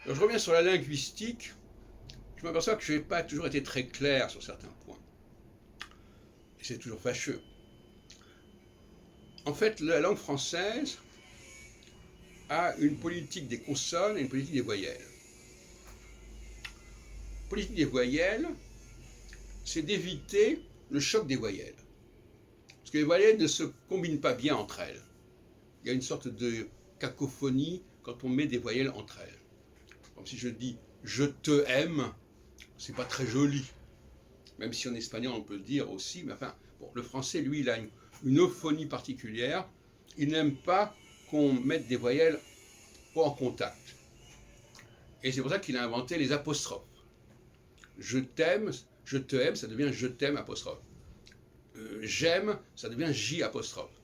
Alors, je reviens sur la linguistique. Je m'aperçois que je n'ai pas toujours été très clair sur certains points. Et c'est toujours fâcheux. En fait, la langue française a une politique des consonnes et une politique des voyelles. La politique des voyelles, c'est d'éviter le choc des voyelles. Parce que les voyelles ne se combinent pas bien entre elles. Il y a une sorte de cacophonie quand on met des voyelles entre elles. Comme si je dis « je te aime », c'est pas très joli. Même si en espagnol on peut le dire aussi, mais enfin, bon, le français, lui, il a une euphonie particulière. Il n'aime pas qu'on mette des voyelles en contact. Et c'est pour ça qu'il a inventé les apostrophes. Je t'aime, je te aime, ça devient je t'aime apostrophe. J'aime, ça devient J apostrophe.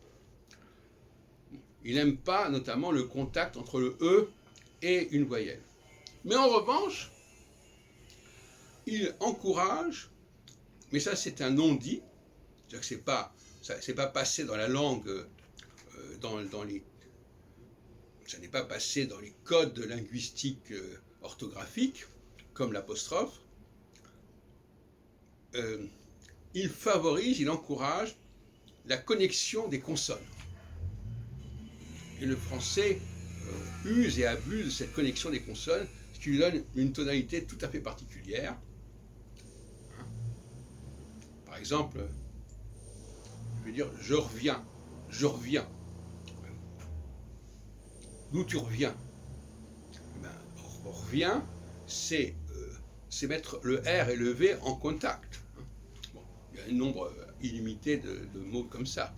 Il n'aime pas notamment le contact entre le E et une voyelle. Mais en revanche, il encourage, mais ça c'est un non-dit, c'est-à-dire que c'est pas passé dans la langue, ça n'est pas passé dans les codes linguistiques orthographiques, comme l'apostrophe. Il favorise, il encourage la connexion des consonnes. Et le français use et abuse de cette connexion des consonnes, ce qui lui donne une tonalité tout à fait particulière. Par exemple, je vais dire je reviens, je reviens. D'où tu reviens? On revient, c'est mettre le R et le V en contact. Bon, il y a un nombre illimité de mots comme ça.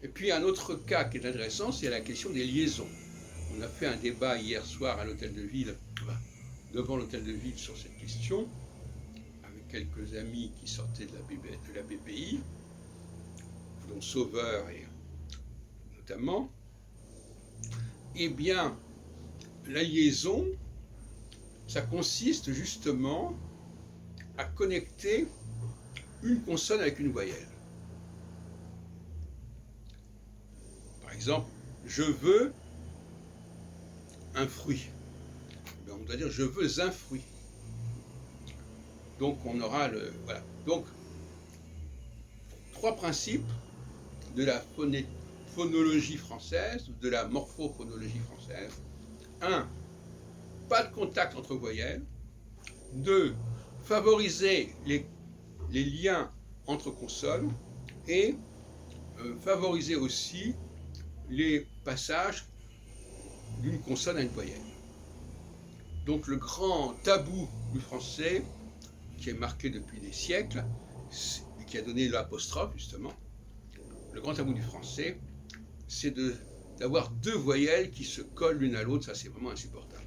Et puis un autre cas qui est intéressant, c'est la question des liaisons. On a fait un débat hier soir à l'hôtel de ville, devant l'hôtel de ville sur cette question, avec quelques amis qui sortaient de la BPI, dont Sauveur et notamment. Eh bien, la liaison, ça consiste justement à connecter une consonne avec une voyelle. Par exemple, je veux un fruit. On doit dire je veux un fruit. Donc on aura le... Voilà. Donc, trois principes de la phonologie française, de la morphophonologie française. 1. Pas de contact entre voyelles. 2. Favoriser les liens entre consonnes. Et favoriser aussi les passages d'une consonne à une voyelle. Donc le grand tabou du français, qui est marqué depuis des siècles, et qui a donné l'apostrophe justement, le grand tabou du français, c'est d'avoir deux voyelles qui se collent l'une à l'autre, ça c'est vraiment insupportable.